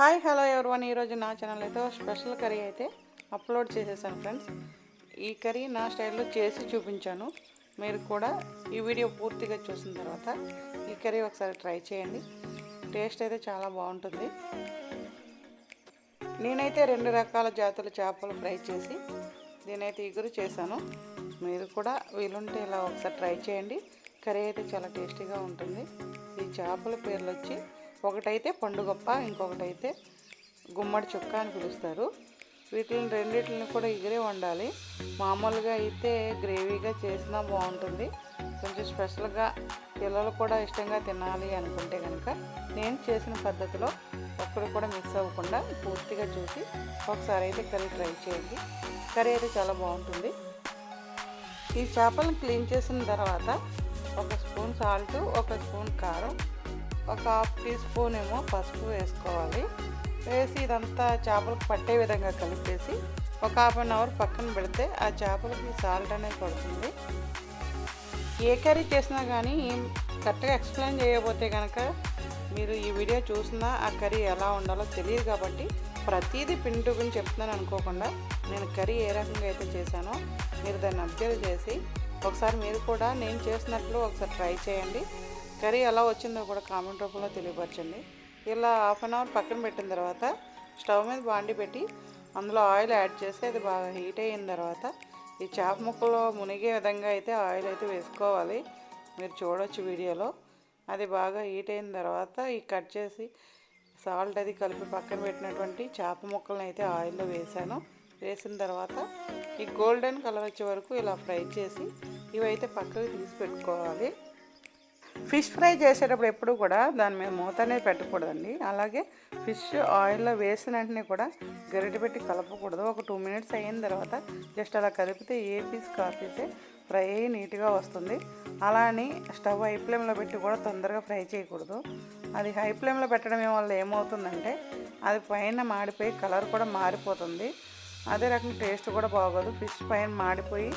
Hi hello everyone ఈరోజు నా channel అయితే స్పెషల్ కర్రీ అయితే అప్లోడ్ చేసేసాను ఫ్రెండ్స్. ఈ కర్రీ నా స్టైల్లో చేసి చూపించాను. మీరు కూడా ఈ వీడియో పూర్తిగా చూసిన తర్వాత ఈ కర్రీ ఒకసారి ట్రై చేయండి. టేస్ట్ అయితే చాలా బాగుంటుంది. నేనైతే 2 రకాల జాతుల చేపలు ఫ్రై చేసి నేనైతే ఇగురు చేశాను. మీరు కూడా వీలుంటే ఇలా ఒకసారి ట్రై చేయండి. కర్రీ అయితే చాలా టేస్టీగా ఉంటుంది. ఈ చేపల పేర్లు వచ్చి ఒకటైతే పండుగప్ప, ఇంకొకటైతే గుమ్మడి చుక్క అని పిలుస్తారు. వీటిని రెండింటిని కూడా ఇగురే వండాలి. మామూలుగా అయితే గ్రేవీగా చేసినా బాగుంటుంది. కొంచెం స్పెషల్గా పిల్లలు కూడా ఇష్టంగా తినాలి అనుకుంటే కనుక నేను చేసిన పద్ధతిలో ఒక్కడు కూడా మిస్ అవ్వకుండా పూర్తిగా చూసి ఒకసారి అయితే కర్రీ ట్రై చేయండి. కర్రీ అయితే చాలా బాగుంటుంది. ఈ చేపలను క్లీన్ చేసిన తర్వాత 1 స్పూన్ సాల్ట్, 1 స్పూన్ కారం, 1 హాఫ్ టీ స్పూన్ ఏమో పసుపు వేసుకోవాలి. వేసి ఇదంతా చేపలకు పట్టే విధంగా కలిపేసి ఒక ½ అన్ అవర్ పక్కన పెడితే ఆ చేపలకి సాల్ట్ అనేది పడుతుంది. ఏ కర్రీ చేసినా కానీ కరెక్ట్గా ఎక్స్ప్లెయిన్ చేయకపోతే కనుక మీరు ఈ వీడియో చూసినా ఆ కర్రీ ఎలా ఉండాలో తెలియదు. కాబట్టి ప్రతిదీ పిన్ టు పిన్ చెప్తున్నాను అనుకోకుండా నేను కర్రీ ఏ రకంగా అయితే చేశానో మీరు దాన్ని అబ్జర్వ్ చేసి ఒకసారి మీరు కూడా నేను చేసినట్లు ఒకసారి ట్రై చేయండి. కర్రీ ఎలా వచ్చిందో కూడా కామెంట్ రూపంలో తెలియపరచండి. ఇలా ½ అన్ అవర్ పక్కన పెట్టిన తర్వాత స్టవ్ మీద బాండి పెట్టి అందులో ఆయిల్ యాడ్ చేసి అది బాగా హీట్ అయిన తర్వాత ఈ చేప ముక్కలో మునిగే విధంగా అయితే ఆయిల్ అయితే వేసుకోవాలి. మీరు చూడవచ్చు వీడియోలో. అది బాగా హీట్ అయిన తర్వాత ఈ కట్ చేసి సాల్ట్ అది కలిపి పక్కన పెట్టినటువంటి చేప ముక్కలను అయితే ఆయిల్లో వేసాను. వేసిన తర్వాత ఈ గోల్డెన్ కలర్ వచ్చే వరకు ఇలా ఫ్రై చేసి ఇవైతే పక్కకి తీసి పెట్టుకోవాలి. ఫిష్ ఫ్రై చేసేటప్పుడు ఎప్పుడు కూడా దాని మీద మూత అనేది పెట్టకూడదండి. అలాగే ఫిష్ ఆయిల్లో వేసిన వెంటనే కూడా గరిటె పెట్టి కలపకూడదు. ఒక 2 మినిట్స్ అయిన తర్వాత జస్ట్ అలా కలిపితే ఏ పీస్ కాపీసే ఫ్రై అయ్యి నీట్గా వస్తుంది. అలా అని స్టవ్ హై ఫ్లేమ్లో పెట్టి కూడా తొందరగా ఫ్రై చేయకూడదు. అది హై ఫ్లేమ్లో పెట్టడం వల్ల ఏమవుతుందంటే అది పైన మాడిపోయి కలర్ కూడా మారిపోతుంది. అదే రకంగా టేస్ట్ కూడా బాగోదు. ఫిష్ పైన మాడిపోయి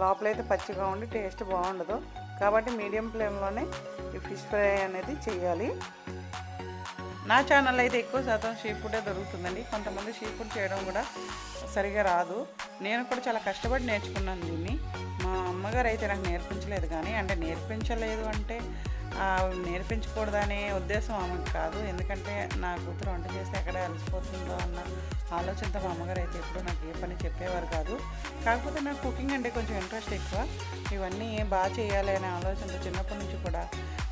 లోపలైతే పచ్చిగా ఉండి టేస్ట్ బాగుండదు. కాబట్టి మీడియం ఫ్లేమ్లోనే ఈ ఫిష్ ఫ్రై అనేది చేయాలి. నా ఛానల్ అయితే ఎక్కువ శాతం సీ ఫుడే దొరుకుతుందండి. కొంతమంది సీ ఫుడ్ చేయడం కూడా సరిగా రాదు. నేను కూడా చాలా కష్టపడి నేర్చుకున్నాను దీన్ని. మా అమ్మగారు అయితే నాకు నేర్పించలేదు. కానీ అంటే నేర్పించలేదు అంటే నేర్పించకూడదనే ఉద్దేశం ఆమెకు కాదు. ఎందుకంటే నా కూతురు వంట చేస్తే ఎక్కడ అలసిపోతుందో అన్న ఆలోచనతో మా అమ్మగారు అయితే ఎప్పుడు నాకు ఏ పని చెప్పేవారు కాదు. కాకపోతే నాకు కుకింగ్ అంటే కొంచెం ఇంట్రెస్ట్ ఎక్కువ. ఇవన్నీ బాగా చేయాలి అనే ఆలోచనతో చిన్నప్పటి నుంచి కూడా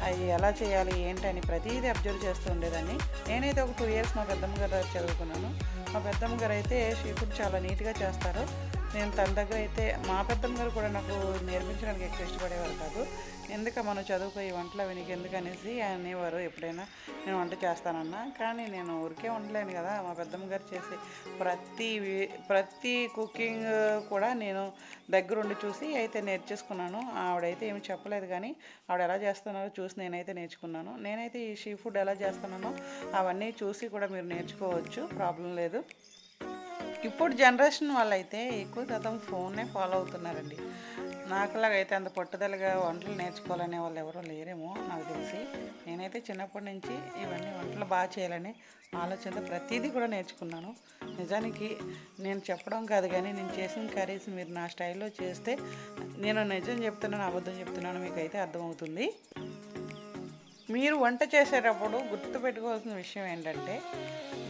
అవి ఎలా చేయాలి ఏంటని ప్రతిదీ అబ్జర్వ్ చేస్తూ ఉండేదాన్ని. నేనైతే ఒక 2 ఇయర్స్ మా పెద్దమ్మ గారు చదువుకున్నాను. మా పెద్దమ్మ గారు అయితే సీ ఫుడ్ చాలా నీట్గా చేస్తారు. నేను తన దగ్గర అయితే మా పెద్దమ్మ గారు కూడా నాకు నేర్పించడానికి ఎక్కువ ఇష్టపడేవారు కాదు. మనం చదువుకో ఈ వంటలు అవి నీకు ఎందుకు అనేసి అనేవారు ఎప్పుడైనా నేను వంట చేస్తానన్నా. కానీ నేను ఊరికే ఉండలేను కదా. మా పెద్దమ్మ గారు చేసే ప్రతి కుకింగ్ కూడా నేను దగ్గరుండి చూసి అయితే నేర్చేసుకున్నాను. ఆవిడైతే ఏమి చెప్పలేదు కానీ ఆవిడ ఎలా చేస్తున్నారో చూసి నేనైతే నేర్చుకున్నాను. నేనైతే ఈ సీ ఫుడ్ ఎలా చేస్తున్నానో అవన్నీ చూసి కూడా మీరు నేర్చుకోవచ్చు, ప్రాబ్లం లేదు. ఇప్పుడు జనరేషన్ వాళ్ళైతే ఎక్కువ శాతం ఫోన్నే ఫాలో అవుతున్నారండి. నాకులాగైతే అంత పట్టుదలగా వంటలు నేర్చుకోవాలనే వాళ్ళు ఎవరో లేరేమో నాకు తెలిసి. నేనైతే చిన్నప్పటి నుంచి ఇవన్నీ వంటలు బాగా చేయాలని ఆలోచనతో ప్రతిదీ కూడా నేర్చుకున్నాను. నిజానికి నేను చెప్పడం కాదు కానీ నేను చేసిన కర్రీస్ మీరు నా స్టైల్లో చేస్తే నేను నిజం చెప్తున్నాను అబద్ధం చెప్తున్నాను మీకైతే అర్థమవుతుంది. మీరు వంట చేసేటప్పుడు గుర్తుపెట్టుకోవాల్సిన విషయం ఏంటంటే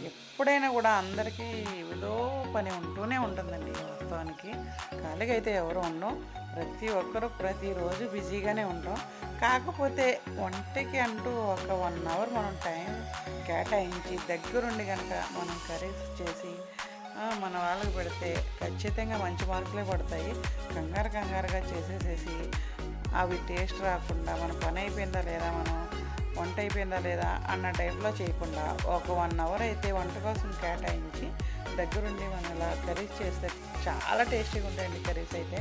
ఎప్పుడైనా కూడా అందరికీ ఏదో పని ఉంటూనే ఉంటుందండి. వాస్తవానికి ఖాళీగా అయితే ఎవరు ఉండం. ప్రతి ఒక్కరూ ప్రతిరోజు బిజీగానే ఉంటాం. కాకపోతే వంటకి అంటూ ఒక 1 అవర్ మనం టైం కేటాయించి దగ్గరుండి కనుక మనం కర్రీస్ చేసి మన వాళ్ళకి పెడితే ఖచ్చితంగా మంచి మార్కులే పడతాయి. కంగారుగా చేసేసేసి అవి టేస్ట్ రాకుండా మన పని అయిపోయిందా లేదా, మనం వంట అయిపోయిందా లేదా అన్న టైంలో చేయకుండా ఒక 1 అవర్ అయితే వంట కోసం కేటాయించి దగ్గరుండి మనం ఇలా కర్రీస్ చేస్తే చాలా టేస్టీగా ఉంటాయండి కర్రీస్ అయితే.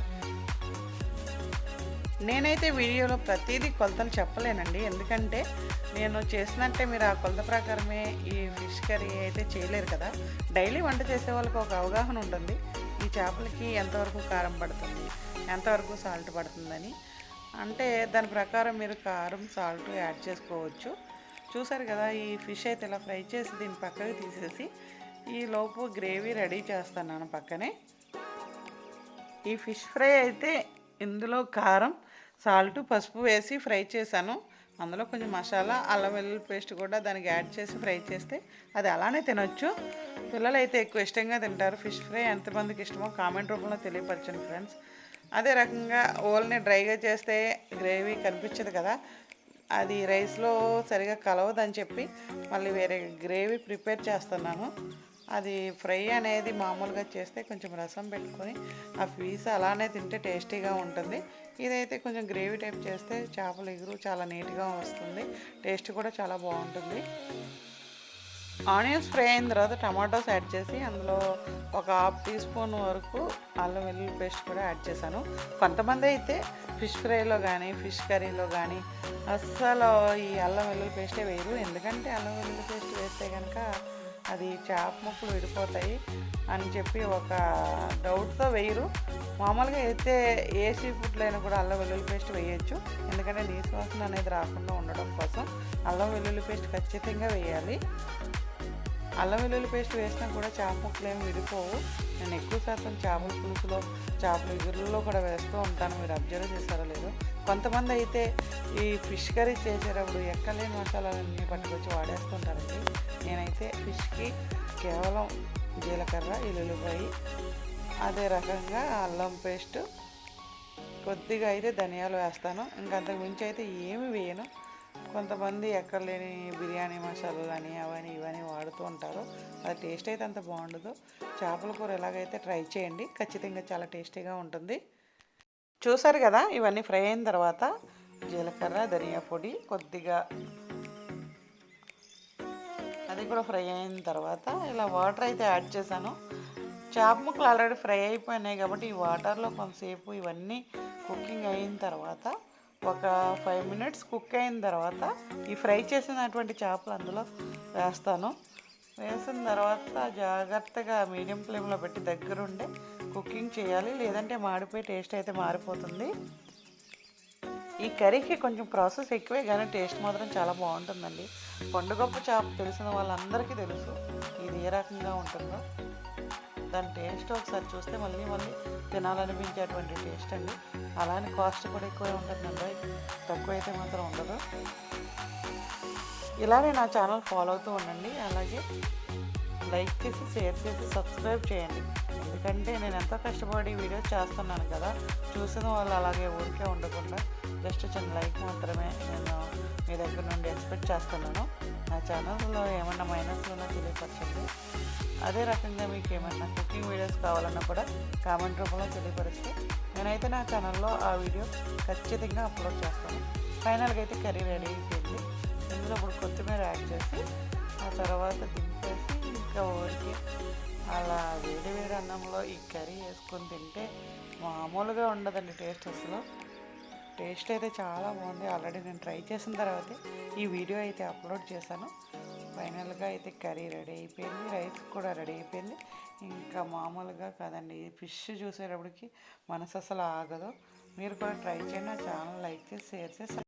నేనైతే వీడియోలో ప్రతిదీ కొలతలు చెప్పలేనండి. ఎందుకంటే నేను చేసినట్టే మీరు ఆ కొలత ప్రకారమే ఈ ఫిష్ కర్రీ అయితే చేయలేరు కదా. డైలీ వంట చేసే వాళ్ళకి ఒక అవగాహన ఉంటుంది. ఈ చేపలకి ఎంతవరకు కారం పడుతుంది, ఎంతవరకు సాల్ట్ పడుతుందని. అంటే దాని ప్రకారం మీరు కారం సాల్ట్ యాడ్ చేసుకోవచ్చు. చూసారు కదా, ఈ ఫిష్ అయితే ఇలా ఫ్రై చేసి దీన్ని పక్కకి తీసేసి ఈ లోపు గ్రేవీ రెడీ చేస్తున్నాను పక్కనే. ఈ ఫిష్ ఫ్రై అయితే ఇందులో కారం, సాల్ట్, పసుపు వేసి ఫ్రై చేశాను. అందులో కొంచెం మసాలా, అల్లం వెల్లుల్లి పేస్ట్ కూడా దానికి యాడ్ చేసి ఫ్రై చేస్తే అది అలానే తినొచ్చు. పిల్లలు అయితే ఎక్కువ ఇష్టంగా తింటారు. ఫిష్ ఫ్రై ఎంతమందికి ఇష్టమో కామెంట్ రూపంలో తెలియపరచండి ఫ్రెండ్స్. అదే రకంగా ఓల్ని డ్రైగా చేస్తే గ్రేవీ కనిపించదు కదా, అది రైస్లో సరిగా కలవదని చెప్పి మళ్ళీ వేరే గ్రేవీ ప్రిపేర్ చేస్తున్నాను. అది ఫ్రై అనేది మామూలుగా చేస్తే కొంచెం రసం పెట్టుకొని ఆ పీస్ అలానే తింటే టేస్టీగా ఉంటుంది. ఇదైతే కొంచెం గ్రేవీ టైప్ చేస్తే చేపల ఇగురు చాలా నీట్గా వస్తుంది, టేస్ట్ కూడా చాలా బాగుంటుంది. ఆనియన్స్ ఫ్రై అయిన తర్వాత టమాటోస్ యాడ్ చేసి అందులో ఒక 1/2 టీ స్పూన్ వరకు అల్లం వెల్లుల్లి పేస్ట్ కూడా యాడ్ చేశాను. కొంతమంది అయితే ఫిష్ ఫ్రైలో కానీ ఫిష్ కర్రీలో కానీ అస్సలు ఈ అల్లం వెల్లుల్లి పేస్టే వేయరు. ఎందుకంటే అల్లం వెల్లుల్లి పేస్ట్ వేస్తే కనుక అది చేప ముక్కలు విడిపోతాయి అని చెప్పి ఒక డౌట్తో వేయరు. మామూలుగా అయితే ఏ సీ ఫుడ్లో అయినా కూడా అల్లం వెల్లుల్లి పేస్ట్ వేయచ్చు. ఎందుకంటే నీసు వాసన అనేది రాకుండా ఉండడం కోసం అల్లం వెల్లుల్లి పేస్ట్ ఖచ్చితంగా వేయాలి. అల్లం వెల్లుల్లి పేస్ట్ వేసినా కూడా చేప ముక్కలు ఏమి విడిపోవు. నేను ఎక్కువ శాతం చేపల పులుసులో, చేపల ఇగురులో కూడా వేస్తూ ఉంటాను. మీరు అబ్జర్వ్ చేశారో లేదో. కొంతమంది అయితే ఈ ఫిష్ కర్రీ చేసేటప్పుడు ఎక్కలేని మసాలాలన్నీ పట్టుకొచ్చి వాడేస్తుంటారండి. నేనైతే ఫిష్కి కేవలం జీలకర్ర, ఎల్లుల్లిపాయ, అదే రకంగా అల్లం పేస్ట్, కొద్దిగా అయితే ధనియాలు వేస్తాను. ఇంకంతకు మించి అయితే ఏమి వేయను. కొంతమంది ఎక్కడ లేని బిర్యానీ మసాలాలు అని అవని ఇవని వాడుతూ ఉంటారు. అది టేస్ట్ అయితే అంత బాగుండదు. చేపల కూర ఎలాగైతే ట్రై చేయండి, ఖచ్చితంగా చాలా టేస్టీగా ఉంటుంది. చూసారు కదా, ఇవన్నీ ఫ్రై అయిన తర్వాత జీలకర్ర, ధనియా పొడి కొద్దిగా అది కూడా ఫ్రై అయిన తర్వాత ఇలా వాటర్ అయితే యాడ్ చేశాను. చేప ముక్కలు ఆల్రెడీ ఫ్రై అయిపోయినాయి కాబట్టి ఈ వాటర్లో కొంతసేపు ఇవన్నీ కుకింగ్ అయిన తర్వాత ఒక 5 మినిట్స్ కుక్ అయిన తర్వాత ఈ ఫ్రై చేసినటువంటి చేపలు అందులో వేస్తాను. వేసిన తర్వాత జాగ్రత్తగా మీడియం ఫ్లేమ్లో పెట్టి దగ్గరుండే కుకింగ్ చేయాలి, లేదంటే మాడిపోయి టేస్ట్ అయితే మారిపోతుంది. ఈ కర్రీకి కొంచెం ప్రాసెస్ ఎక్కువే కానీ టేస్ట్ మాత్రం చాలా బాగుంటుందండి. పండుగప్పు చేప తెలిసిన వాళ్ళందరికీ తెలుసు ఇది ఏ రకంగా ఉంటుందో. దాని టేస్ట్ ఒకసారి చూస్తే మళ్ళీ మళ్ళీ తినాలనిపించేటువంటి టేస్ట్ అండి. అలానే కాస్ట్ కూడా ఎక్కువే ఉంటుందండి, తక్కువ అయితే మాత్రం ఉండదు. ఇలానే నా ఛానల్ ఫాలో అవుతూ ఉండండి. అలాగే లైక్ చేసి, షేర్ చేసి, సబ్స్క్రైబ్ చేయండి. ఎందుకంటే నేను ఎంతో కష్టపడి వీడియోస్ చేస్తున్నాను కదా, చూసిన వాళ్ళు అలాగే ఊరికే ఉండకుండా జస్ట్ చిన్న లైక్ మాత్రమే నేను మీ దగ్గర నుండి ఎక్స్పెక్ట్ చేస్తున్నాను. నా ఛానల్లో ఏమన్నా మైనస్లో తెలియపరచండి. అదే రకంగా మీకు ఏమైనా కుకింగ్ వీడియోస్ కావాలన్నా కూడా కామెంట్ రూపంలో తెలియపరిస్తే నేనైతే నా ఛానల్లో ఆ వీడియో ఖచ్చితంగా అప్లోడ్ చేస్తాను. ఫైనల్గా అయితే కర్రీ రెడీ అయిపోయింది. ఇందులో ఇప్పుడు కొత్తిమీర యాడ్ చేసి ఆ తర్వాత దింపేసి ఇంకా ఊరికి అలా వేడి వేడి అన్నంలో ఈ కర్రీ వేసుకొని తింటే మామూలుగా ఉండదండి టేస్ట్. అసలు టేస్ట్ అయితే చాలా బాగుంది. ఆల్రెడీ నేను ట్రై చేసిన తర్వాతే ఈ వీడియో అయితే అప్లోడ్ చేశాను. ఫైనల్గా అయితే కర్రీ రెడీ అయిపోయింది, రైస్ కూడా రెడీ అయిపోయింది. ఇంకా మామూలుగా కాదండి, ఫిష్ చూసేటప్పటికి మనసు అసలు ఆగదు. మీరు కూడా ట్రై చేయండి. నా ఛానల్ లైక్ చేసి, షేర్ చేసి